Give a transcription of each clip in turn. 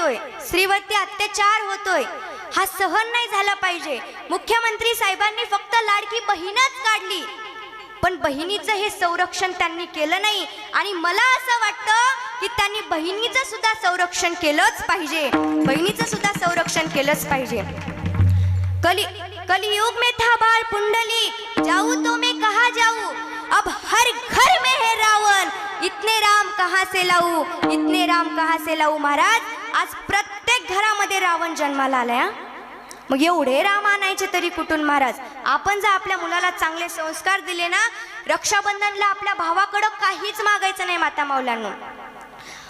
येतोय, स्त्रीवरती अत्याचार होतोय, हा सहन नाही झाला पाहिजे। मुख्यमंत्री साहेबांनी फक्त लाडकी बहीणच काढली, पण बहिणीचं हे संरक्षण त्यांनी केलं नाही। आणि मला असं वाटतं की त्यांनी बहिणीचं सुद्धा संरक्षण केलंच पाहिजे, बहिणीचं सुद्धा संरक्षण केलंच पाहिजे। कलियुग में था बाल पुंडलिक, जाऊं तो मैं कहाँ जाऊं, अब हर घर में है रावण, इतने राम कहाँ से लाऊं, इतने राम कहाँ से लाऊं। महाराज, आज प्रत्येक घरामध्ये रावण जन्माला आलाय। मग एवढे राम आणायचे तरी कुठून महाराज? आपण जर आपल्या मुलाला चांगले संस्कार दिले ना, रक्षाबंधनला आपल्या भावाकडं काहीच मागायचं नाही माता माऊलांनो,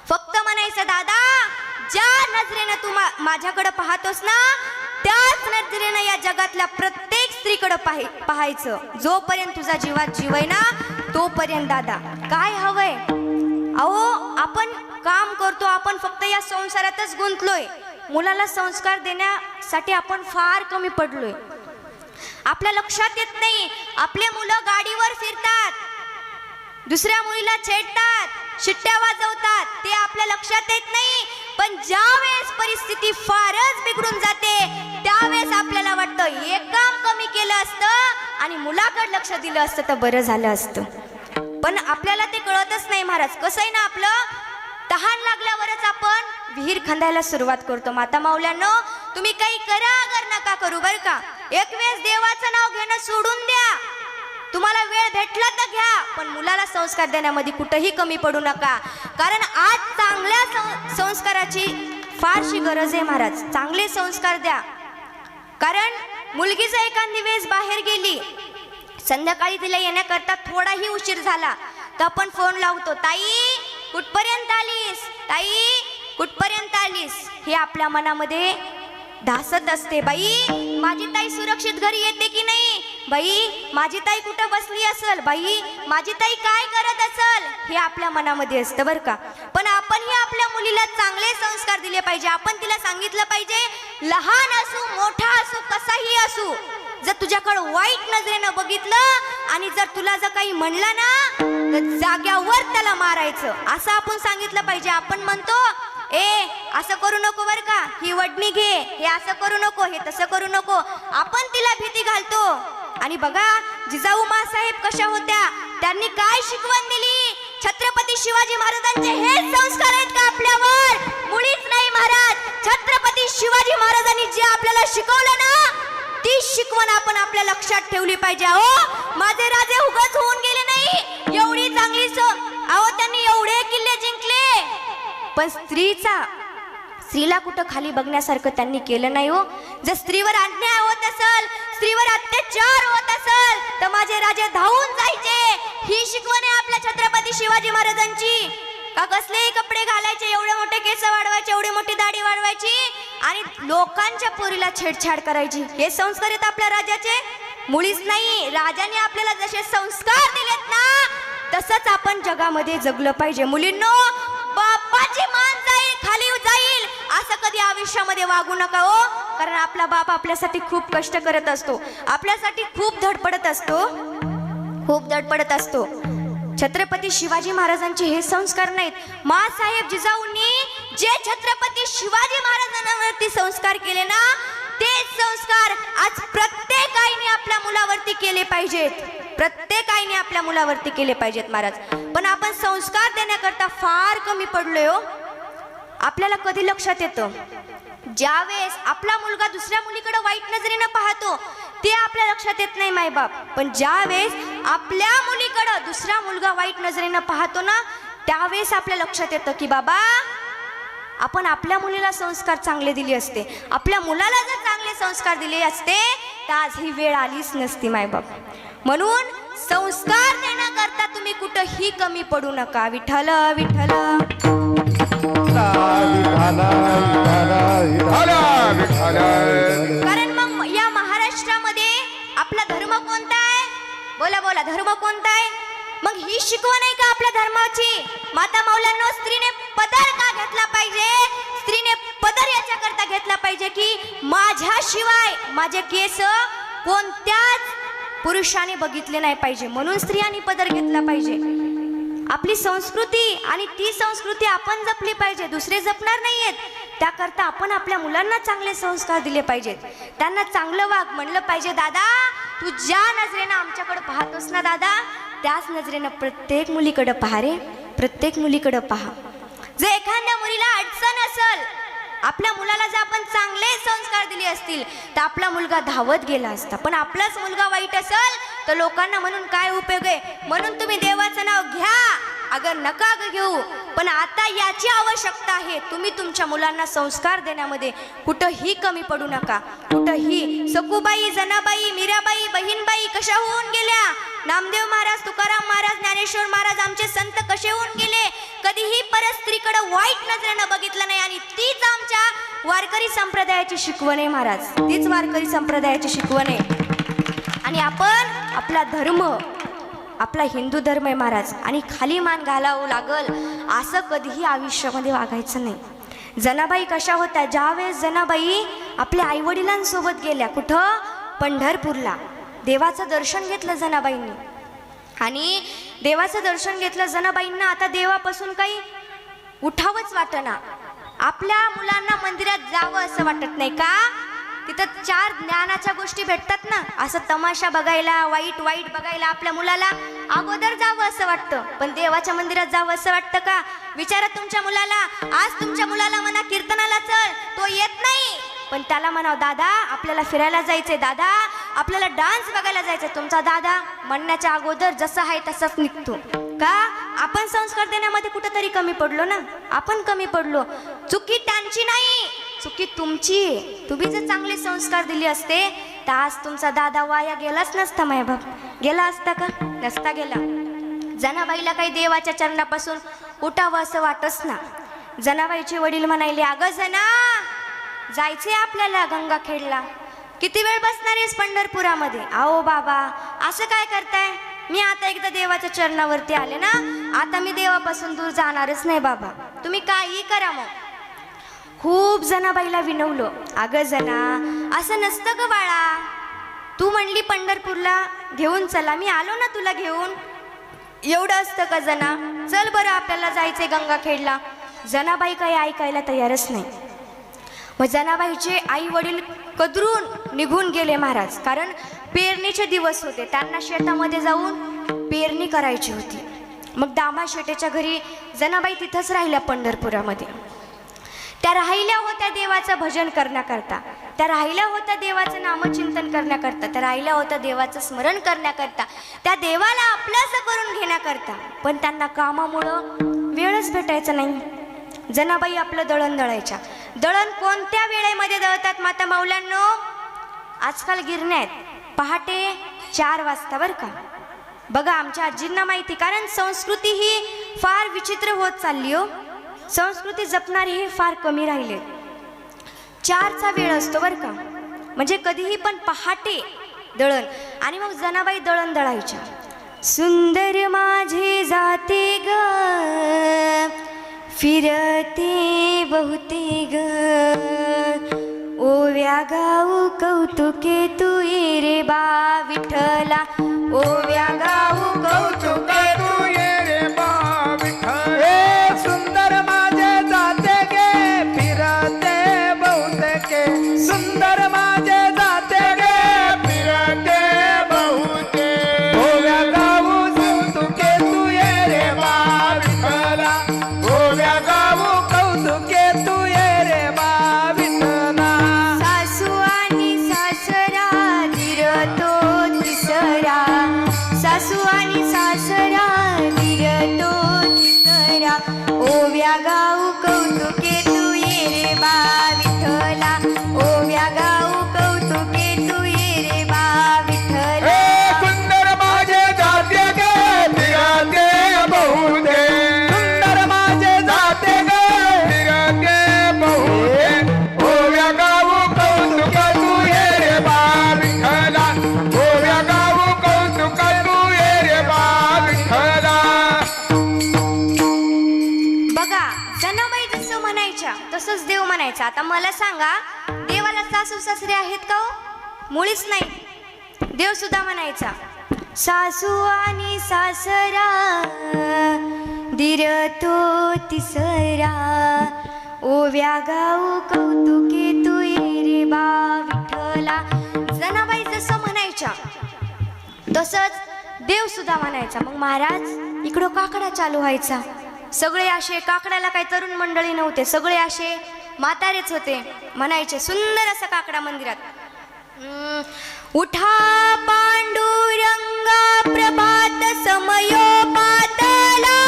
फक्त म्हणायचं दादा ज्या नजरेनं तू माझ्याकडे पाहतोस ना, त्याच नजरेनं या जगातल्या प्रत्येक स्त्रीकडे पाहायचं। जोपर्यंत तुझा जीवात जीव आहे ना, तोपर्यंत दादा काय हवंय? अहो आपण काम करतो, आपण फक्त या संसारातच गुंतलोय, मुलाला संस्कार देण्यासाठी आपण फार कमी पडलोय। आपल्या लक्षात येत नाही, आपले मुलं गाडीवर फिरतात, दुसऱ्या मुलीला छेडतात, शिट्ट्या वाजवतात, ते आपल्या लक्षात येत नाही। पण ज्या वेळेस परिस्थिती फारच बिघडून जाते, त्यावेळेस आपल्याला वाटतं एक काम कमी केलं असतं आणि मुलाकडे लक्ष दिलं असतं तर बरं झालं असतं, पण आपल्याला ते कळतच नाही महाराज। कसं आहे ना, आपलं तहान लागल्यावरच आपण विहीर खंदायला सुरुवात करतो। माता माऊल्यांनो, तुम्ही काही करा अगर नका करू बरं का, एक वेळेस देवाचं नाव घेणं सोडून द्या, तुम्हाला वेळ भेटला तर घ्या, पण मुलाला संस्कार देण्यामध्ये कुठेही कमी पडू नका, कारण आज चांगल्या संस्काराची फारशी गरज आहे महाराज। चांगले संस्कार द्या, कारण मुलगी जर एखादी वेळेस बाहेर गेली, संध्याकाळी तिला येण्याकरता थोडाही उशीर झाला तर आपण फोन लावतो, ताई कुठपर्यंत आलीस, ताई कुठपर्यंत आलीस, हे आपल्या मनामध्ये धासत असते। बाई माझी ताई सुरक्षित घरी येते की नाही, बाई माझी ताई कुठं बसली असेल, बाई माझी ताई काय करत असेल, हे आपल्या मनामध्ये असतं बरं का। पण आपणही आपल्या मुलीला चांगले संस्कार दिले पाहिजे। आपण तिला सांगितलं पाहिजे, लहान असू मोठा असू कसाही असू, जर तुझ्याकडे वाईट नजरेनं बघितलं आणि जर तुला जर काही म्हणलं ना, तर जाग्यावर त्याला मारायचं, असं आपण सांगितलं पाहिजे। आपण म्हणतो ए असं करू नको बरं का, ही वडणी घे, हे असं करू नको, हे तसं करू नको, आपण तिला भीती घालतो। आणि बघा जिजाऊ मासाहेब कशा होत्या, त्यांनी काय शिकवण दिली? छत्रपती शिवाजी महाराजांचे हे संस्कार आहेत का आपल्यावर? मुळीच नाही महाराज। छत्रपती शिवाजी महाराजांनी जे आपल्याला शिकवलं ना, ती शिकवण आपण आपल्या लक्षात ठेवली पाहिजे। अहो माझे राजे उगाच होऊन गेले नाही, एवढी चांगली अहो त्यांनी एवढे किल्ले जिंकले, पण स्त्रीला कुठं खाली बघण्यासारखं त्यांनी केलं नाही हो। जर स्त्रीवर अन्याय होत असेल, स्त्रीवर अत्याचार होत असेल, तर माझे राजे धावून जायचे। ही शिकवण आहे आपल्या छत्रपती शिवाजी महाराजांची। का कसलेही कपडे घालायचे, एवढे मोठे केस वाढवायचे, एवढी मोठी दाढी वाढवायची आणि लोकांच्या पोरीला छेडछाड करायची, हे संस्कार आहेत आपल्या राजाचे? मुळीच नाही। राजाने आपल्याला जसे संस्कार दिलेत ना, तसंच आपण जगामध्ये जगलं पाहिजे। मुलींनो, बापाची मान जाईल खाली जाईल असं कधी आयुष्यामध्ये वागू नका हो, कारण आपला बाप आपल्यासाठी खूप कष्ट करत असतो, आपल्यासाठी खूप धडपडत असतो। छत्रपती शिवाजी महाराजांचे हे संस्कार नाहीत। मासाहेब जिजाऊंनी जे छत्रपती शिवाजी महाराजांवरती संस्कार केले ना, तेच संस्कार आज प्रत्येक आईने आपल्या मुलावरती केले पाहिजेत, प्रत्येक आईने आपल्या मुलावरती केले पाहिजेत महाराज। पण आपण संस्कार देण्याकरता फार कमी पडलोय हो। आपल्याला कधी लक्षात येतं, ज्यावेळेस आपला मुलगा दुसऱ्या मुलीकडे वाईट नजरेनं पाहतो, ते आपल्या लक्षात येत नाही मायबाप, पण ज्यावेळेस आपल्या मुलीकडे दुसरा मुलगा वाईट नजरेनं पाहतो ना, त्यावेळेस आपल्या लक्षात येतं की बाबा आपण आपल्या मुलीला संस्कार चांगले दिले असते, आपल्या मुलाला जर चांगले संस्कार दिले असते तर आज ही वेळ आलीच नसती मायबाप। म्हणून संस्कार देण्याकरता तुम्ही कुठंही कमी पडू नका। विठ्ठल विठ्ठल कारण मग या महाराष्ट्रामध्ये आपला धर्म कोणता आहे? बोला बोला, धर्म कोणता आहे? मग ही शिकवण आहे का आपल्या धर्माची? माता माऊल्यांनो, स्त्रीने पदर का घेतला पाहिजे? स्त्रीने पदर याच्याकरता घेतला पाहिजे की माझ्याशिवाय माझे केस कोणत्याच पुरुषाने बघितले नाही पाहिजे, म्हणून स्त्रियांनी पदर घेतला पाहिजे। आपली संस्कृती आणि ती संस्कृती आपण जपली पाहिजे, दुसरे जपणार नाहीयेत. त्याकरता आपण आपल्या मुलांना चांगले संस्कार दिले पाहिजेत, त्यांना चांगलं वाग म्हणलं पाहिजे. दादा तू ज्या नजरेनं आमच्याकडे पाहतोस ना दादा, त्याच नजरेनं प्रत्येक मुलीकडं पहा रे, प्रत्येक मुलीकडं पहा. जर एखाद्या मुलीला अडचण असेल, आपल्या मुलाला जर आपण चांगले संस्कार दिले असतील तर आपला मुलगा धावत गेला असता. पण आपलाच मुलगा वाईट असेल तर लोकांना म्हणून काय उपयोग आहे. म्हणून तुम्ही देवाचं नाव घ्या, अगर नका घेऊ, पण आता याची आवश्यकता आहे. तुम्ही तुमच्या मुलांना संस्कार देण्यामध्ये कुठंही कमी पडू नका. कुठंही सखूबाई, जनाबाई, मीराबाई, बहीणबाई कशा होऊन गेल्या, नामदेव महाराज, तुकाराम महाराज, ज्ञानेश्वर महाराज, आमचे संत कसे होऊन गेले. कधीही परस्त्रीकडे वाईट नजरेनं बघितलं नाही. आणि तीच आमच्या वारकरी संप्रदायाची शिकवण आहे महाराज, तीच वारकरी संप्रदायाची शिकवण आहे. आणि आपण आपला धर्म, आपला हिंदू धर्म आहे महाराज, आणि खाली मान घालावं लागल असं कधीही आयुष्यामध्ये वागायचं नाही. जनाबाई कशा होत्या, ज्यावेळेस जनाबाई आपल्या आईवडिलांसोबत गेल्या कुठं, पंढरपूरला, देवाचं दर्शन घेतलं जनाबाईंनी. आणि देवाचं दर्शन घेतलं जनाबाईंना. आता देवापासून काही उठावंच वाटना. आपल्या मुलांना मंदिरात जावं असं वाटत नाही का, तिथं 4 ज्ञानाच्या गोष्टी भेटतात ना. असं तमाशा बघायला, वाईट वाईट बघायला आपल्या मुलाला अगोदर जावं असं वाटतं, पण देवाच्या मंदिरात जावं असं वाटतं का. विचारा तुमच्या मुलाला. आज तुमच्या मुलाला म्हणा कीर्तनाला चल, तो येत नाही, पण त्याला म्हणाव दादा आपल्याला फिरायला जायचंय, दादा आपल्याला डान्स बघायला जायचंय. तुमचा दादा म्हणण्याच्या अगोदर जसं आहे तसंच निघतो का. आपण संस्कार देण्यामध्ये कुठंतरी कमी पडलो ना, आपण कमी पडलो. चुकी त्यांची नाही, चुकी तुमची. तुम्ही जर चांगले संस्कार दिले असते तर आज तुमचा दादा वाया गेलाच नसता. मायबाप गेला असता का, नसता गेला. जनाबाईला काही देवाच्या चरणापासून उठावं असं वाटच ना. जनाबाईचे वडील म्हणाले, अगं जना जायचे आपल्याला गंगाखेडला, किती वेळ बसणार आहेस पंढरपुरामध्ये. आओ बाबा असं काय करताय, मी आता एकदा देवाच्या चरणावरती आले ना, आता मी देवापासून दूर जाणारच नाही बाबा, तुम्ही काही करा. मग खूप जनाबाईला विनवलं, अगं जना असं नसतं ग बाळा, तू म्हणली पंढरपूरला घेऊन चला, मी आलो ना तुला घेऊन, एवढं असतं का जना, चल बरं आपल्याला जायचंय गंगाखेडला. जनाबाई काही ऐकायला तयारच नाही. मग जनाबाईचे आई वडील कदरून निघून गेले महाराज, कारण पेरणीचे दिवस होते, त्यांना शेतामध्ये जाऊन पेरणी करायची होती. मग दामा शेटेच्या घरी जनाबाई तिथंच राहिल्या पंढरपुरामध्ये. त्या राहिल्या होत्या देवाचं भजन करण्याकरता, त्या राहिल्या होत्या देवाचं नामचिंतन करण्याकरता, त्या राहिल्या होत्या देवाचं स्मरण करण्याकरता, त्या देवाला आपलंसं करून घेण्याकरता. पण त्यांना कामामुळं वेळच भेटायचा नाही. जनाबाई आपलं दळण दळायच्या. दळण कोणत्या वेळेमध्ये दळतात माता माऊल्यांनो, आजकाल गिरण्या आहेत, पहाटे 4 वाजता बरं का. बघा आमच्या आजींना माहिती, कारण संस्कृती ही फार विचित्र होत चालली हो. संस्कृती जपणारे हे फार कमी राहिले. 4चा वेळ असतो बरं का, म्हणजे कधीही पण पहाटे दळण. आणि मग जनाबाई दळण दळायच्या. सुंदर माझे जाते ग फिरते बहुते ग, ओव्या गाऊ कौतुके तू ये रे बा विठ्ठला, ओव्या गाऊ कौतुके तू ये रे बा विठ्ठला. सुंदर माझे जाते गे फिरते बहुते, सुंदर माझे जाते गे फिरते बहुते, ओव्या गाऊ कौतुके तू ये रे बा विठ्ठला, ओव्या गाऊ कौतुके तू ये रे बा विठ्ठला. सासू आणि सासरा धीरतो तिसरा, सासू आणि सासरा धीरतो तिसरा, ओव्या गाऊ कौतुके तू ये रे बा विठ्ठला, ओव्या गाऊ कौतुके तू ये रे बा विठ्ठला. सुंदर माझे जाते गे फिरते बहुते, सुंदर माझे जाते गे फिरते बहुते, ओव्या गाऊ कौतुक तू ये रे बा विठ्ठला, ओव्या गाऊ कौतुक तू ये रे बा विठ्ठला. बघा जनाबाई जसं म्हणायच्या तसंच देव म्हणायचा. आता मला सांगा, देवाला सासू सासरे आहेत का हो? मुळीच नाही. देव सुद्धा म्हणायचा, सासू आणि सासरा मंदिर तो तिसरा ओव्या गाऊ कौतुके तू रे बा विठ्ठला. जनाबाई जसं म्हणायच्या तसंच देव सुद्धा म्हणायचा. मग महाराज इकडं काकडा चालू व्हायचा. सगळे असे, काकडाला काही तरुण मंडळी नव्हते, सगळे असे म्हातारेच होते. म्हणायचे सुंदर असं काकडा मंदिरात, उठा पांडुरंगा प्रभात समयो पातला.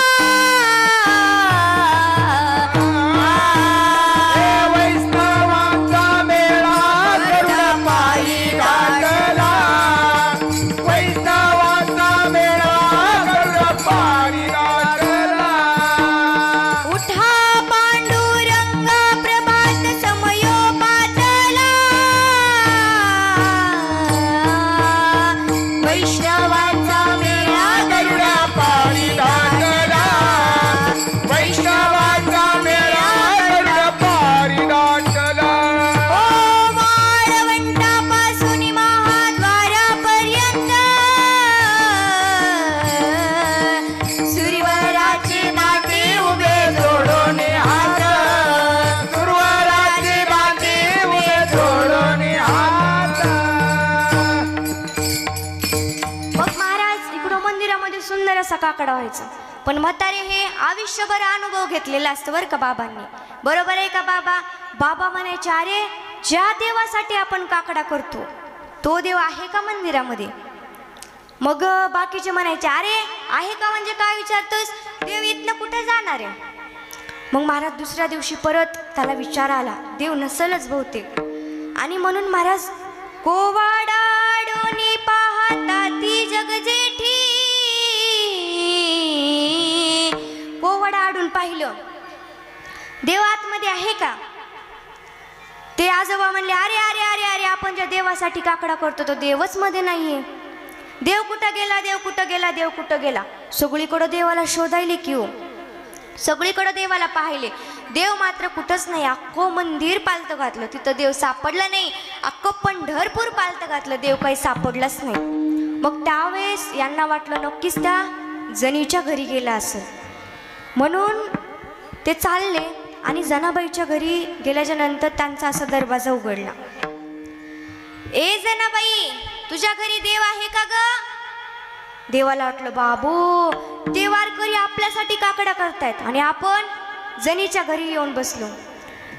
वैष्णवांचा मेळा गरुड पायी दाटला. वैष्णवांचा मेळा गरुड पायी दाटला. उठा पांडुरंगा प्रभात समयो पातला. वैष्णवांचा मेळा गरुड पायी दाटला. वैष्णवांचा मेळा गरुड पायी दाटला. ओ वाळवंटापासून महाद्वारापर्यंत सुरवराचे नाते उभे जोडून हात. गुरुवाराची बाती उभे जोडून हात. मग महाराज इकडं मंदिरामध्ये सुंदर असा काकडा व्हायचा. पण म्हातारे हे आयुष्यभर अनुभव घेतलेला असतं बरं का बाबांनी. बरोबर आहे का बाबा? बाबा म्हणायचे, अरे ज्या देवासाठी आपण काकडा करतो तो देव आहे का मंदिरामध्ये? मग बाकीचे म्हणायचे, अरे आहे का म्हणजे काय विचारतोस, देव इथनं कुठे जाणार आहे? मग महाराज दुसऱ्या दिवशी परत त्याला विचार आला, देव नसलच बहुतेक. आणि म्हणून महाराज कोवाडाडोनी पाहता ती जगजेठी, कोवाडा आडून पाहिलं, देव आतमध्ये आहे का? ते आजोबा म्हणले, अरे अरे अरे अरे आपण ज्या देवासाठी काकडा करतो तो देवच मध्ये नाहीये. देव कुठं गेला, देव कुठं गेला, देव कुठं गेला? सगळीकडं देवाला शोधायले की हो, सगळीकडं देवाला पाहिले, देव मात्र कुठंच नाही. अख्खं मंदिर पालतं घातलं, तिथं देव सापडला नाही. अख्खं पंढरपूर पालतं घातलं, देव काही सापडलाच नाही. मग त्यावेळेस यांना वाटलं नक्कीच त्या जनीच्या घरी गेला असेल. म्हणून ते चालले आणि जनाबाईच्या घरी गेल्याच्या नंतर त्यांचा असा दरवाजा उघडला. ए जनाबाई, तुझ्या घरी देव आहे का ग? देवाला वाटलं, बाबू ते वारकरी आपल्यासाठी काकडा करतायत आणि आपण जनीच्या घरी येऊन बसलो.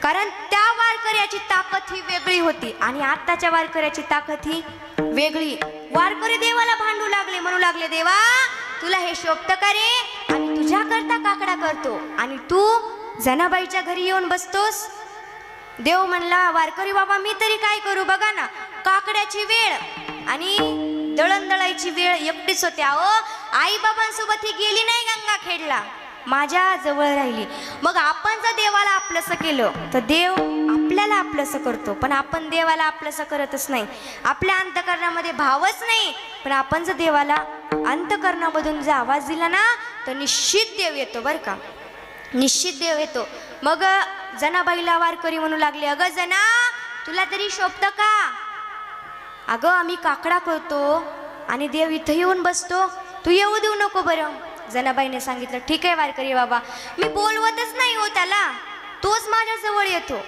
कारण त्या वारकऱ्याची ताकद ही वेगळी होती आणि आत्ताच्या वारकऱ्याची ताकद ही वेगळी. वारकरी देवाला भांडू लागले, म्हणू लागले, देवा तुला हे शोभतं का रे? आम्ही तुझ्या करता काकडा करतो आणि तू जनाबाईच्या घरी येऊन बसतोस. देव म्हणला, वारकरी बाबा मी तरी काय करू, बघा ना काकड्याची वेळ आणि दळण दळायची वेळ एकटीच होते. अहो आई बाबांसोबत ही गेली नाही गंगाखेडला, माझ्या जवळ राहिली. मग आपण जर देवाला आपलंसं केलं तर देव आपल्याला आपलंसं करतो, पण आपण देवाला आपलंसं करतच नाही. आपल्या अंतकरणामध्ये भावच नाही. पण आपण जर देवाला अंतकरणामधून जर आवाज दिला ना तर निश्चित देव येतो बरं का, निश्चित देव येतो. मग जनाबाईला वारकरी म्हणू लागले, अगं जना तुला तरी शोभतं का? अगं आम्ही काकडा करतो आणि देव इथं येऊन बसतो, तू येऊ देऊ नको बरं. जनाबाईने सांगितलं, ठीक आहे वारकरी बाबा, मी बोलवतच नाही हो त्याला, तोच माझ्याजवळ येतो.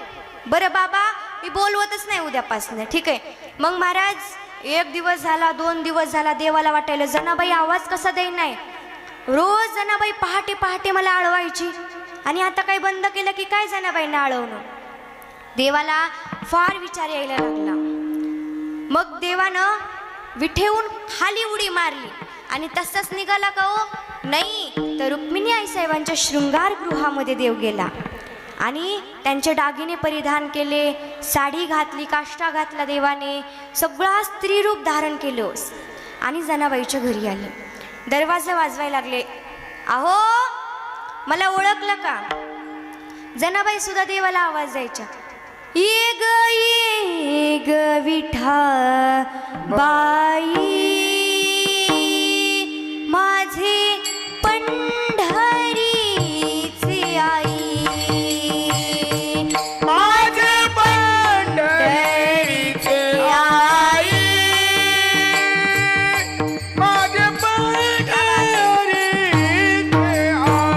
बरं बाबा मी बोलवतच नाही उद्यापासून, ठीक आहे. मग महाराज एक दिवस झाला, 2 दिवस झाला, देवाला वाटायला जनाबाई आवाज कसा देईन नाही. रोज जनाबाई पहाटे पहाटे मला आळवायची आणि आता काही बंद केलं की काय जनाबाईंना आळवणं. देवाला फार विचार यायला लागला. मग देवानं विठेहून खाली उडी मारली आणि तसंच निघाला का हो? नाही, तर रुक्मिणी आईसाहेबांच्या शृंगारगृहामध्ये देव गेला आणि त्यांचे दागिने परिधान केले, साडी घातली, काष्टा घातला देवाने, सगळा स्त्री रूप धारण केलं आणि जनाबाईच्या घरी आले. दरवाजा वाजवायला लागले, अहो मला ओळखलं का? जनाबाई सुद्धा देवाला आवाज द्यायच्या, ये ग विठा बाई माझे पंढरीचे आई, माझे पंढरीचे आई, माझे पंढरीचे आई.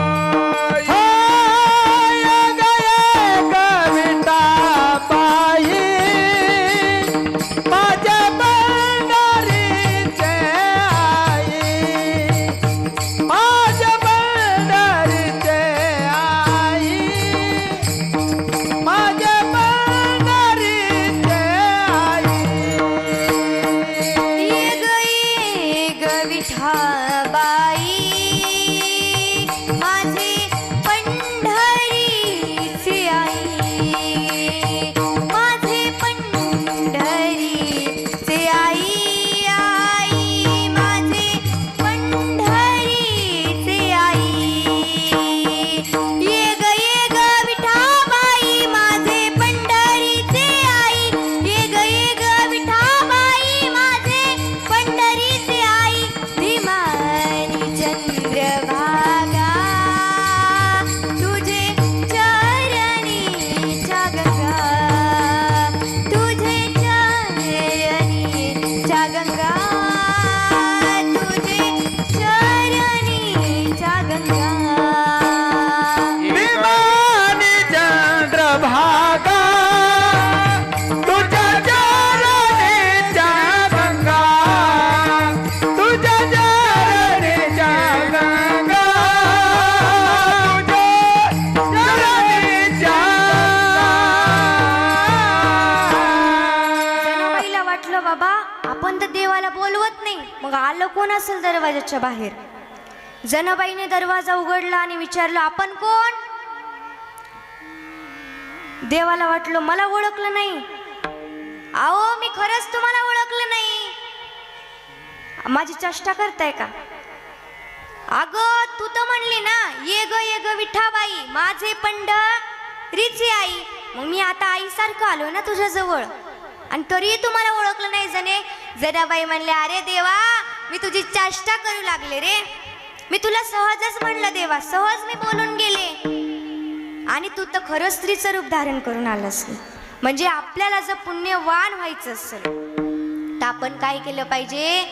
बाबा आपण तर देवाला बोलवत नाही, मग आलं कोण असेल दरवाजाच्या बाहेर? जनाबाईने दरवाजा उघडला आणि विचारलं, आपण कोण? देवाला वाटलं मला ओळखलं नाही. अहो मी खरंच तुम्हाला ओळखलं नाही, माझी चेष्टा करताय का? अगं तू तर म्हणली ना, ये ग विठाबाई माझे पंढरीची आई. मग मी आता आईसारखं आलो ना तुझ्या जवळ, आणि तरीही तुम्हाला ओळखलं नाही जने. जनाबाई म्हणले, अरे देवा मी तुझी चेष्टा करू लागले रे, मी तुला सहजच म्हणलं देवा, सहज मी बोलून गेले, आणि तू तर खरंच स्त्रीचं रूप धारण करून आलास. म्हणजे आपल्याला जर पुण्यवान व्हायचं असेल तर आपण काय केलं पाहिजे?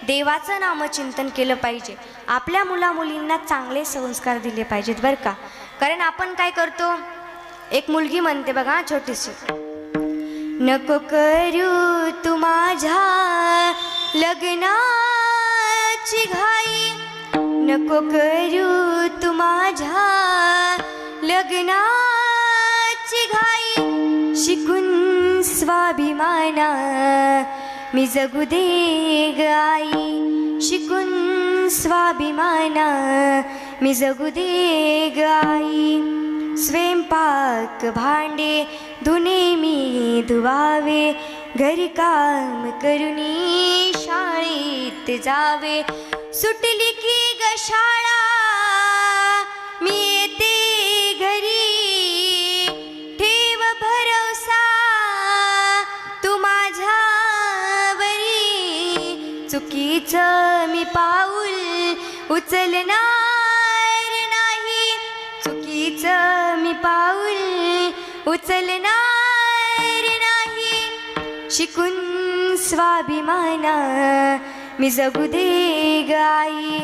देवाचं नामचिंतन केलं पाहिजे. आपल्या मुलामुलींना चांगले संस्कार दिले पाहिजेत बरं का. कारण आपण काय करतो, एक मुलगी म्हणते बघा छोटीशी, नको करू तू माझ्या लग्नाची घाई, नको करू तू माझ्या लग्नाची घाई, शिकून स्वाभिमाना मी जगू दे ग आई, शिकून स्वाभिमाना मी जगू दे ग आई. स्वयंपाक भांडे धुणे मी धुवावे, घरी काम करूनी शाळेत जावे, सुटली की ग शाळा मी येते घरी, ठेव भरोसा तू माझ्यावरी, चुकीचं मी पाऊल उचलणार नाही, चुकीचं मी पाऊल उचलणार नाही, शिकून स्वाभिमाना मी जगू दे ग आई,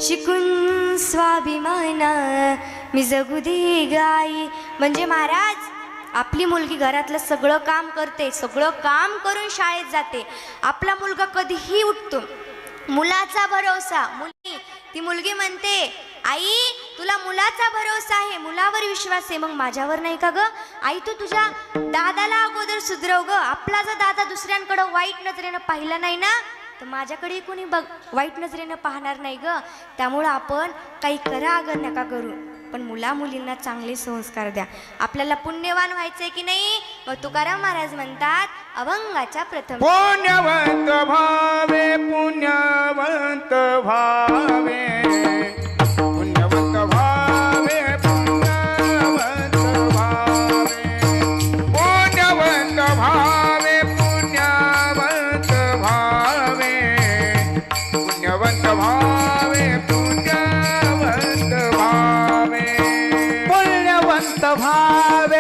शिकून स्वाभिमाना मी जगू दे ग आई. म्हणजे महाराज आपली मुलगी घरातलं सगळं काम करते, सगळं काम करून शाळेत जाते, आपला मुलगा कधीही उठतो, मुलाचा भरोसा. ती मुलगी म्हणते, आई तुला मुलाचा भरोसा आहे, मुलावर विश्वास आहे, मग माझ्यावर नाही का ग? आई तू तुझ्या दादाला अगोदर सुधरव ग, आपला जर दादा दुसऱ्यांकडं वाईट नजरेनं पाहिलं नाही ना तर माझ्याकडे कोणी वाईट नजरेनं पाहणार नाही ग. त्यामुळं आपण काही करा अगर नका करू, पण मुला मुलींना चांगले संस्कार द्या. आपल्याला पुण्यवान व्हायचंय की नाही? मग तुकाराम महाराज म्हणतात, अभंगाच्या प्रथम, पुण्यवंत भावे पुण्यवंत भावे, पुण्यवंत भावे पुण्यवंत भावे, पुण्यवंत भावे पुण्यवंत भावे, पुण्यवंत भावे पुण्यवंत भावे, पुण्यवंत भावे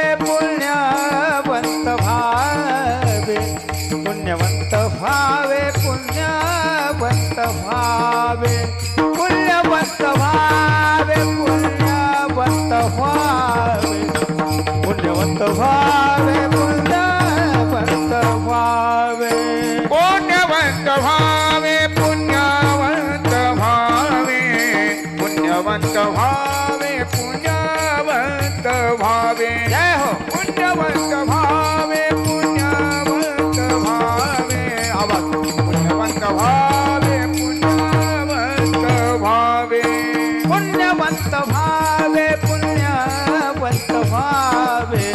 पुण्यवंत भावे, पुण्यवंत भावे पुण्यवंत भावे, पुण्यवंत भावे पुण्यवंत भावे, पुण्यवंत भावे पुण्यवंत भावे, पुण्यवंत भावे पुण्यवंत भावे, पुण्यवंत भावे पुण्यवंत भावे, जय हो. पुण्यवंत भावे पुण्यवंत भावे, आवाज, पुण्यवंत भावे पुण्यवंत भावे, पुण्यवंत भावे पुण्यवंत भावे,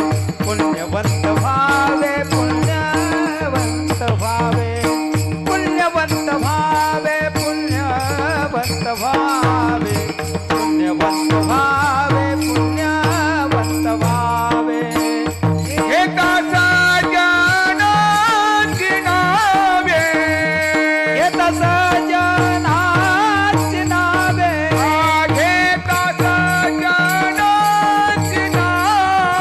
पुण्यवंत भावे पुण्यवंत भावे, पुण्यवंत भावे पुण्यवंत भावे, पुण्यवंत भावे पुण्यवंत भावे. एका सज्जनाची नावे, एका सज्जनाची नावे, एका सज्जनाची नावे,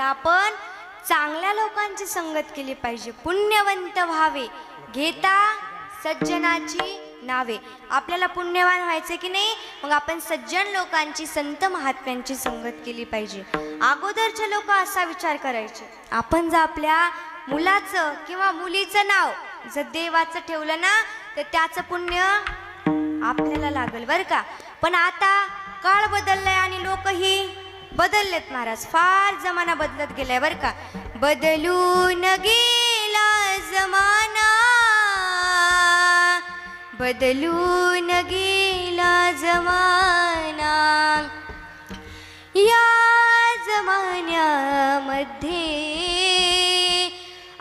आपण चांगल्या लोकांची संगत केली पाहिजे, पुण्यवंत व्हावे, घेता सज्जनाची नावे. आपल्याला पुण्यवान व्हायचे की नाही, मग आपण सज्जन लोकांची, संत महात्म्यांची संगत केली पाहिजे. अगोदरचे लोक असा विचार करायचे, आपण जर आपल्या मुलाचं किंवा मुलीचं नाव जर देवाचं ठेवलं ना, तर त्याचं पुण्य आपल्याला लागल बरं का. पण आता काळ बदललाय आणि लोकही बदललेत महाराज, फार जमाना बदलत गेलाय बरं का. बदलून गेला जमाना, बदलून गेला जमाना, या जमान्यामध्ये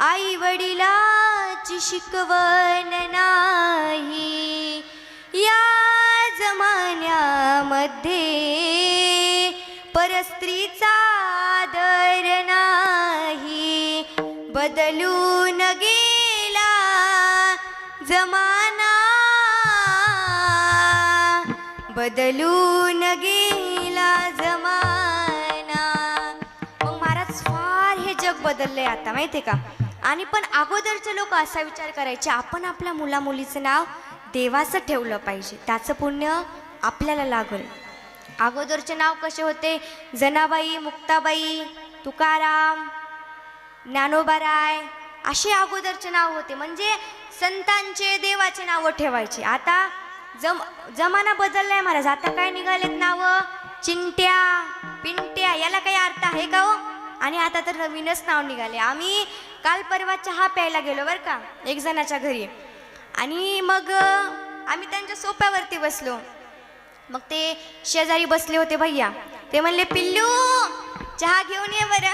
आई वडिलाची शिकवण नाही, या जमान्यामध्ये परस्त्रीचा आदर नाही. बदलून गेला जमाना, बदलून गेला जमाना. मग महाराज फार हे जग बदललंय आता माहितीये का. आणि पण अगोदरचे लोक असा विचार करायचे, आपण आपल्या मुला मुलीचं नाव देवाचं ठेवलं पाहिजे, त्याचं पुण्य आपल्याला लागल. अगोदरचे नाव कसे होते, जनाबाई, मुक्ताबाई, तुकाराम, ज्ञानोबाराय, असे अगोदरचे नाव होते. म्हणजे संतांचे, देवाचे नावं ठेवायचे. आता जमाना बदललाय महाराज, आता काय निघालेत नावं, चिंट्या, पिंट्या, याला काही अर्थ आहे का हो. आणि आता तर नवीनच नाव निघाले. आम्ही काल परवा चहा प्यायला गेलो बरं का एक जणाच्या घरी, आणि मग आम्ही त्यांच्या सोप्यावरती बसलो. मग ते शेजारी बसले होते भैया, ते म्हणले पिल्लू चहा घेऊन ये बरं.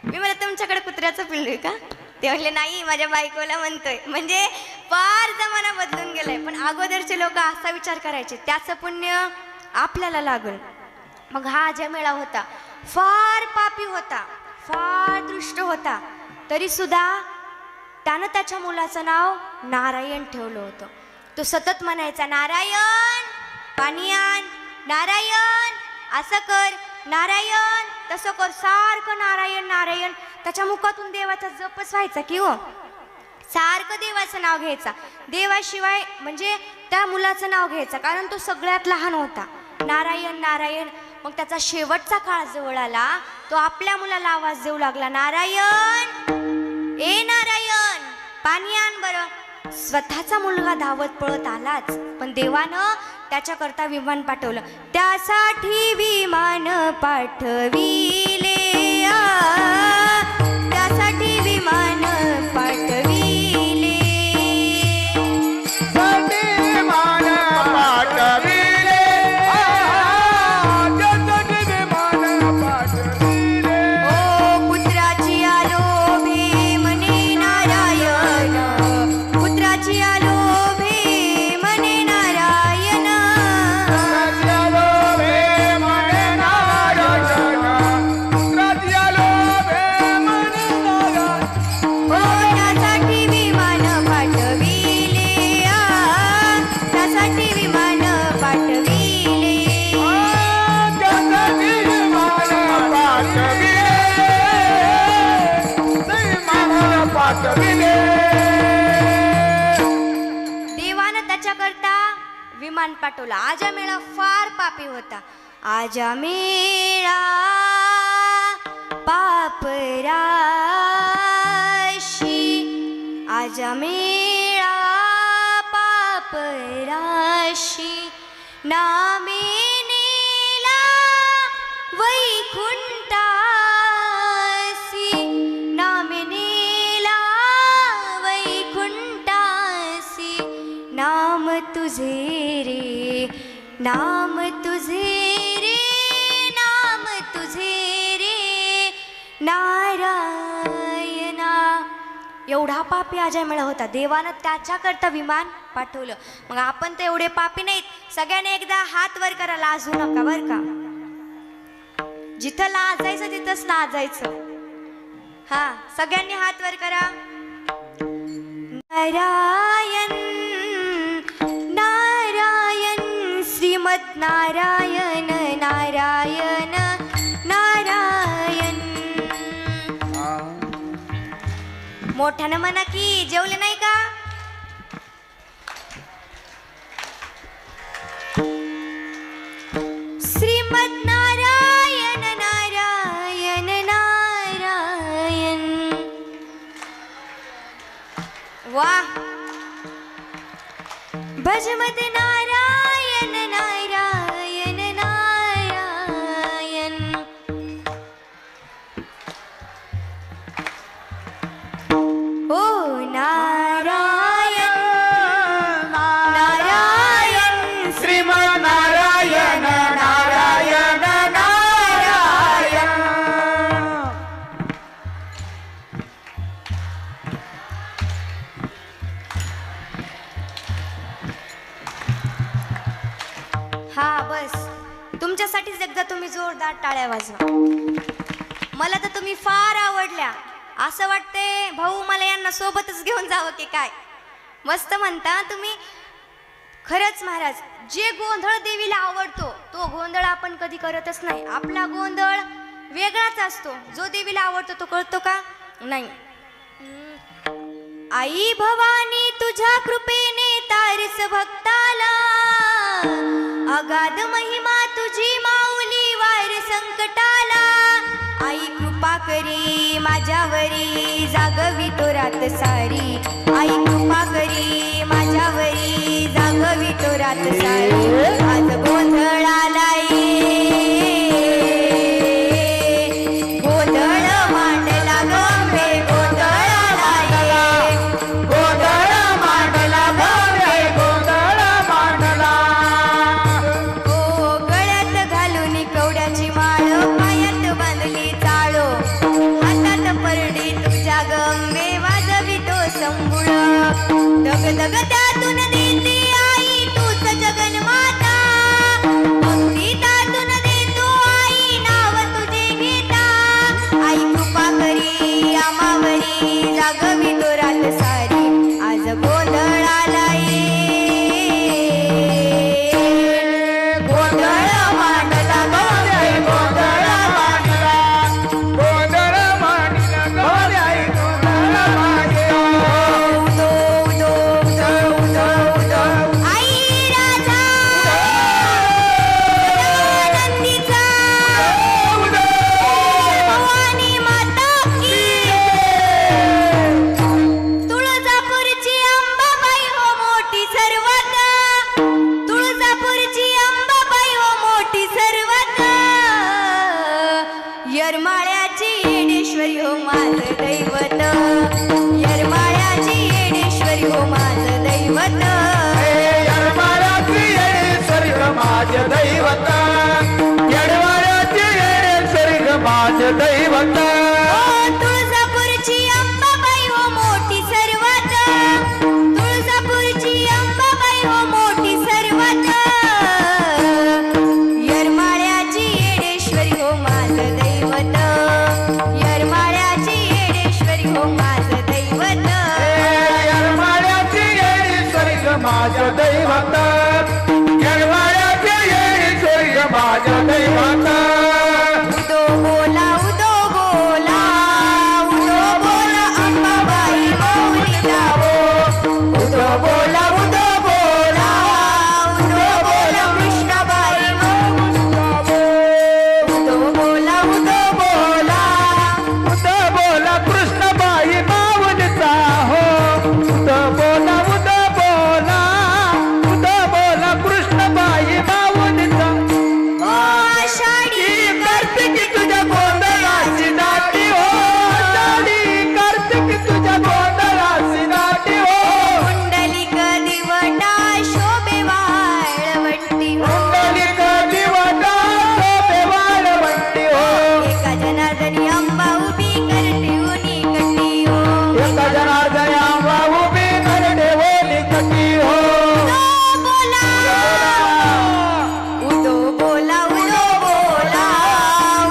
मी म्हणलं तुमच्याकडे कुत्र्याचं पिल्लू आहे का. ते म्हणले नाही, माझ्या बायकोला म्हणतोय. म्हणजे फार जमाना बदलून गेलाय. पण अगोदरचे लोक असा विचार करायचे, त्याचं पुण्य आपल्याला लागल. मग हा जमेळा होता, फार पापी होता, फार दृष्ट होता, तरी सुद्धा त्यानं त्याच्या मुलाचं नाव नारायण ठेवलं होतं. तो सतत म्हणायचा, नारायण पाणी आण, नारायण असं कर, नारायण तसं कर, सारखं नारायण नारायण. त्याच्या मुखातून देवाचा जपच व्हायचा की हो, सारखं देवाचं नाव घ्यायचा. देवाशिवाय म्हणजे त्या मुलाचं नाव घ्यायचं, कारण तो सगळ्यात लहान होता. नारायण नारायण. मग त्याचा शेवटचा काळ जवळ आला, तो आपल्या मुलाला आवाज देऊ लागला, नारायण ए नारायण पाणी आण बरं. स्वतःचा मुलगा धावत पळत आलाच, पण देवानं त्याच्याकरता विमान पाठवलं. त्यासाठी विमान पाठविले, त्यासाठी विमान पाठविले, विमान पाठविले, त्यासाठी विमान पाठविले. ओ पुत्राची आलोभे म्हणे नारायण, पुत्राची आलोभे म्हणे नारायण, लोभे म्हणे नारायण, लोभे म्हणे नारायण. ओ त्यासाठी विमान पाठविले, त्यासाठी विमान पाठविले, त्यासाठी विमान पाठविले, विमान पाठविले. देवानं त्याच्याकरता विमान पाठवलं. आजमेळा फार पापी होता. आजमेळा पापराशी, आजमेळा पापराशी, नामे नेला वैकुंठासी, नामे नेला वैकुंठासी, नाम तुझे रे, नाम तुझे रे, नाम तुझे रे नारायणा. एवढा पापी अजमेळा होता. देवानं त्याच्याकरता विमान पाठवलं. मग आपण तर एवढे पापी नाहीत. सगळ्यांनी एकदा हात वर करा, लाजू नका बर का. जिथं लाजायचं तिथंच लाजायचं. हा, सगळ्यांनी हात वर करा. नारायण नारायण श्रीमद नारायण नारायण नारायण. मोठ्यानं म्हणा की जेवले नाही का? श्रीमद नारायण नारायण नारायण. वाह. भजमत नारायण नारायण नारायण. ओ नारायण नारायण श्रीमन नारायण नारायण नारायण. हा बस तुमच्यासाठीच एकदा तुम्ही जोरदार टाळ्या वाजवा. मला तर तुम्ही फार आवडल्या. असं वाटते भाऊ मला यांना सोबतच घेऊन जावं की काय. मस्त म्हणता तुम्ही. खरंच महाराज, जे गोंधळ देवीला आवडतो तो गोंधळ आपण कधी करतच नाही. आपला गोंधळ वेगळाच असतो. जो देवीला आवडतो तो कळतो का नाही. आई भवानी तुझ्या कृपेने तारस भक्ताला, अगाध महिमा तुझी माऊली वार संकटाला. आई कृपा करी माझ्यावरी जागवी तो रात सारी. आई कृपा करी माझ्यावरी जागवी तो रात सारी. आज गोंधळ आलाय गोंधळ मांडला गंबे गोंधळ आलाय. गोंधळ मांडला गंगे गोंधळ मांडला. ओ गळ्यात घालून कवड्याची माळ, पायात बांधली चाळो, हातात परडी तुझ्या गंगे वाजवी तो संबुळ. दग दग त्यातून देते आई तूच जगन्माता. भक्ती त्यातून देतो आई नाव तुझे घेता. आई कृपा करी आमावरी जागवी तो रात सारी. आज गोंधळ आलाय गोंधळ मांडला गंगे गोंधळ मांडला. गोंधळ मांडला गंगे गोंधळ मांडला. उदो उदो उदो उदो उदो. आई राजा नंदीचा भवानी माता की. तुळजापूरची अंबाबाई हो मोठी सर्वत. तुळजापूरची अंबाबाई हो मोठी सर्वत. येरमाळ्याची येडेश्वरी हो माझं दैवत. येरमाळ्याची येडेश्वरी हो माझं दैवत. येडवाड्याची येडेश्वरी ग माझं दैवत. येडवाड्याची येडेश्वरी ग माझं दैवत. ओ तुळजापूरची अंबाबाई हो मोठी सर्वत. तुळजापूरची अंबाबाई हो मोठी सर्वत. येरमाळ्याची येडेश्वरी हो माझं दैवत. येरमाळ्याची येडेश्वरी हो माझं दैवत. येडवाड्याची येडेश्वरी ग माझं दैवत. येडवाड्याची येडेश्वरी ग माझं दैवत. उदो बोला उदो बोला उदो बोला अंबाबाई माऊली जावो. उदो बोला उदो बोला उदो बोला कृष्णाबाई माऊली जावो. उदो बोला उदो बोला उदो बोला कृष्णबाई माऊलीचा हो. उदो बोला उदो बोला उदो बोला कृष्णबाई माऊलीचा. आषाढी कार्तिकी तुझ्या गोंधळाची नाटी हो. आषाढी कार्तिकी तुझ्या गोंधळाची नाटी हो. कुंडलिक दिवटा शोभे वाळवंटी हो. कुंडलिक दिवटा शोभे वाळवंटी हो. एका जनार्दनी अंबा उभी करते उनी कटी हो. एका जनार्दनी आंबा उभी करते ओली कटी हो. उदो बोला उदो बोला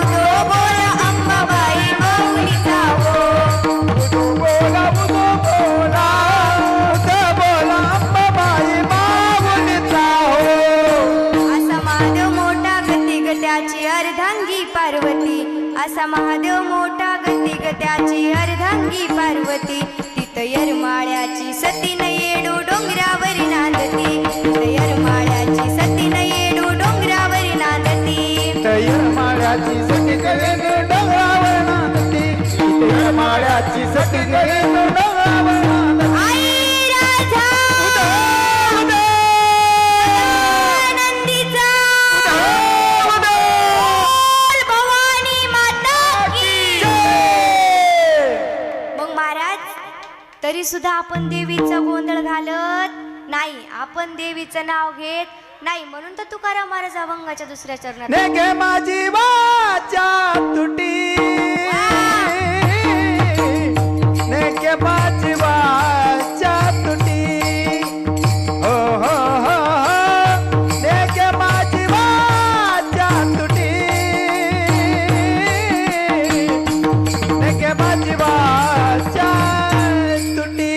उदो बोला अंबाबाई माऊली जावो. उदो बोला उदो बोला उदो बोला अंबाबाई माऊलीचा हो. असा महादेव मोठा गती गत्याची अर्धांगी पार्वती. असा महादेव मोठा गती गत्याची अर्धांगी पार्वती. तयर माळ्याची सती न येडू डोंगरावर नांदती तयर माळ्याची सती न येडू डोंगरावर नांदती तयर माळ्याची सती करेन डोंगरावर नांदती तयर माळ्याची सती करेन डोंगरावर नांदती आई राधा नंदीचा बोल भवानी माता की मग महाराज तरी सुद्धा आपण देवीचा गोंधळ घालत नाही आपण देवीचं नाव घेत नाही म्हणून तर तुकाराम महाराज अभंगाच्या दुसऱ्या चरणात नेगे माझी वाचा तुटी नेगे माझी वाचा तुटी हो हो हो नेगे माझी वाचा तुटी नेगे माझी वाचा तुटी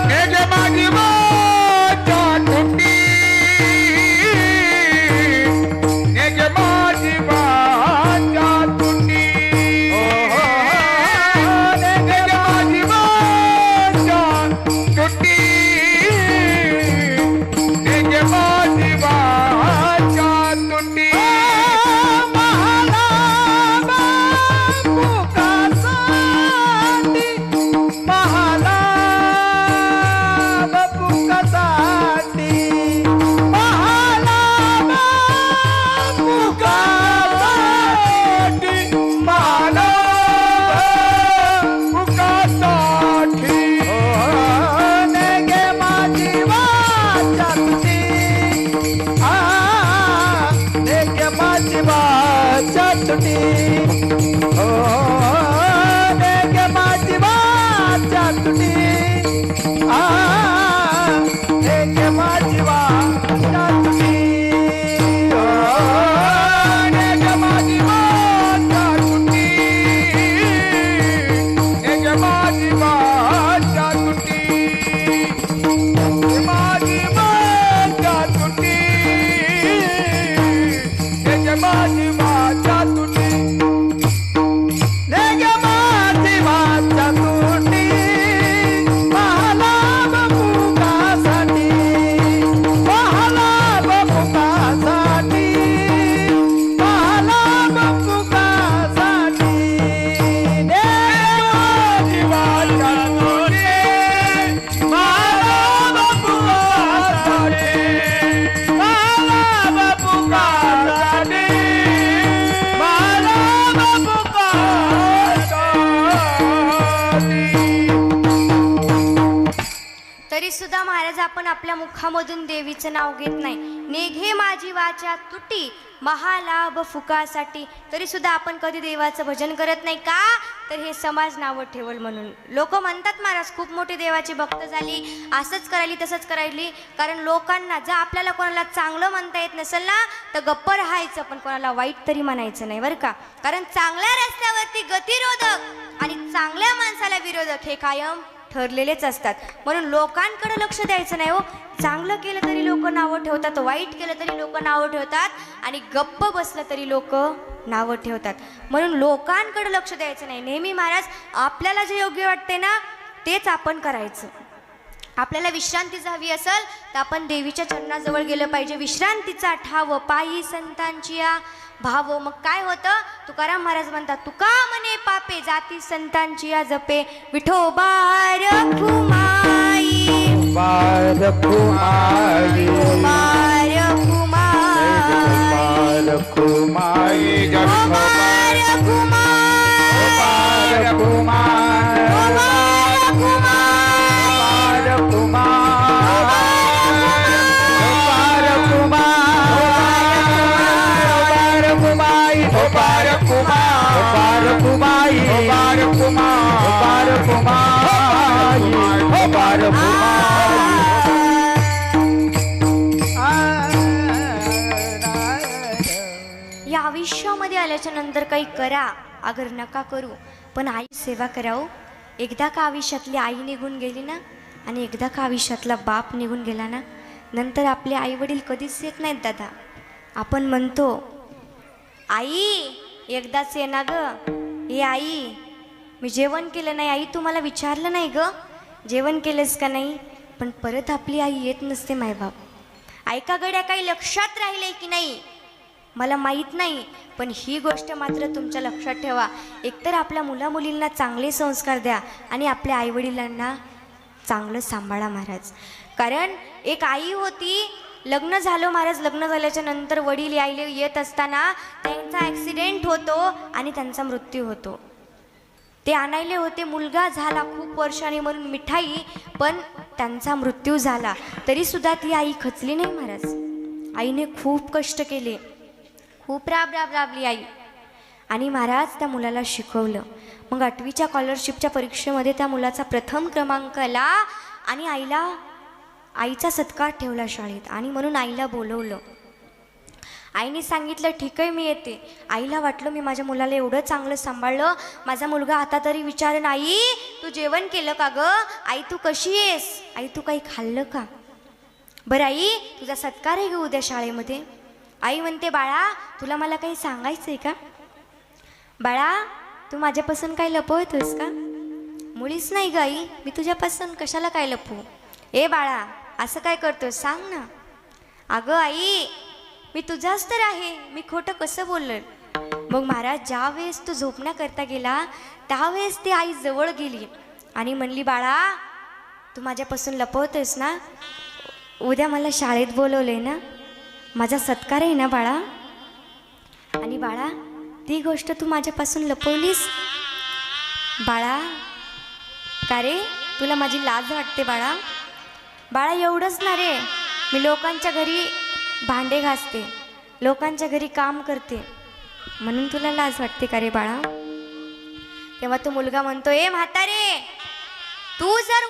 नेगे माझी वाचा तुटी नेगे माझी वाचा तुटी नेगे माझी वाचा तुटी नेगे माझी वाचा तुटी महाला बापू कसाटी महाला बापू कसाटी महाला बापू कसाटी नेगे माझी वाचा तुटी नेगे माझी वाचा तुटी नेगे माझी वाचा तुटी नेगे माझी वाचा तुटी नेगे माझी वाचा तुटी नेगे माझी वाचा तुटी माझी वाचा तुटी नेगे माझी वाचा तुटी नेगे माझी वाचा तुटी महाला बापू कासाठी महाला बापू कासाठी महाला बापू कासाठी नेगे माझी वाचा तुटी महाला बापू कासाठी महाला बापू कासाठी महाला बापू कासाठी तरी सुद्धा महाराज आपण आपल्या मुखामधून देवीचं नाव घेत नाही नेघे माझी वाचा तुटी महालाभ फुकासाठी तरी सुद्धा आपण कधी देवाचं भजन करत नाही का तर हे समाज नावं ठेवल म्हणून लोक म्हणतात महाराज खूप मोठी देवाची भक्त झाली असंच करायली तसंच करायली कारण लोकांना जर आपल्याला कोणाला चांगलं म्हणता येत नसेल ना तर गप्प राहायचं पण कोणाला वाईट तरी म्हणायचं नाही बरं का कारण चांगल्या रस्त्यावरती गतिरोधक आणि चांगल्या माणसाला विरोधक हे कायम ठरलेलेच असतात म्हणून लोकांकडे लक्ष द्यायचं नाही हो चांगलं केलं तरी लोक नावं ठेवतात वाईट केलं तरी लोक नावं ठेवतात आणि गप्प बसलं तरी लोक नावं ठेवतात म्हणून लोकांकडे लक्ष द्यायचं नाही नेहमी महाराज आपल्याला जे योग्य वाटते ना तेच आपण करायचं आपल्याला विश्रांती हवी असेल तर आपण देवीच्या चरणाजवळ गेलं पाहिजे विश्रांतीचा ठाव पायी संतांची या भाव मग काय होतं तुकाराम महाराज म्हणतात तुका म्हणे पापे जाती संतांची या जपे विठोबा रखुमाई रखुमाई रखुमाई रखुमाई या आयुष्यामध्ये आल्याच्या नंतर काही करा अगर नका करू पण आई सेवा करावं एकदा का आयुष्यातली आई निघून गेली ना आणि एकदा का आयुष्यातला बाप निघून गेला ना नंतर आपले आई वडील कधीच येत नाहीत दादा आपण म्हणतो आई एकदाच ये ना ग ये आई मी जेवण केलं नाही. आई तू मला विचारलं नाही ग जेवण केलंस का नाही. पण परत आपली आई येत नसते मायबाप. ऐका गड्या काही लक्षात राहिले की नाही मला माहीत नाही, पण ही गोष्ट मात्र तुमच्या लक्षात ठेवा. एकतर आपल्या मुलामुलींना चांगले संस्कार द्या आणि आपल्या आईवडिलांना चांगलं सांभाळा महाराज. कारण एक आई होती, लग्न झालं महाराज. लग्न झाल्याच्या नंतर वडील यायले येत असताना त्यांचा ॲक्सिडेंट होतो आणि त्यांचा मृत्यू होतो. ते आणायले होते, मुलगा झाला खूप वर्षांनी म्हणून मिठाई, पण त्यांचा मृत्यू झाला. तरीसुद्धा ती आई खचली नाही महाराज. आईने खूप कष्ट केले, खूप राबली आई. आणि महाराज त्या मुलाला शिकवलं. मग 8वीच्या स्कॉलरशिपच्या परीक्षेमध्ये त्या मुलाचा प्रथम क्रमांक आला आणि आईचा सत्कार ठेवला शाळेत. आणि म्हणून आईला बोलवलं. आईने सांगितलं ठीक आहे मी येते. आईला वाटलं मी माझ्या मुलाला एवढं चांगलं सांभाळलं, माझा मुलगा आता तरी विचारेन आई तू जेवण केलं का ग, आई तू कशी आहेस, आई तू काही खाल्लं का, बरं आई तुझा सत्कार आहे ग उद्या शाळेमध्ये. आई म्हणते बाळा तुला मला काही सांगायचं आहे का, बाळा तू माझ्यापासून काही लपवतोस का. मुळीच नाही ग आई, मी तुझ्यापासून कशाला काय लपवू. ए बाळा असं काय करतोस सांग ना. अगं आई मी तुझाच तर आहे, मी खोटं कसं बोललं. मग महाराज ज्या वेळेस तो झोपण्याकरता गेला त्यावेळेस ती आई जवळ गेली आणि म्हणली बाळा तू माझ्यापासून लपवतोस ना, उद्या मला शाळेत बोलवलंय ना, माझा सत्कार आहे ना बाळा, आणि बाळा ती गोष्ट तू माझ्यापासून लपवलीस. बाळा का रे तुला माझी लाज वाटते बाळा. बाळा एवढंच ना रे, मी लोकांच्या घरी भांडे घासते, लोकांच्या घरी काम करते, म्हणून तुला लाज वाटते का रे बाळा. तेव्हा तो मुलगा म्हणतो ए म्हातारे तू जर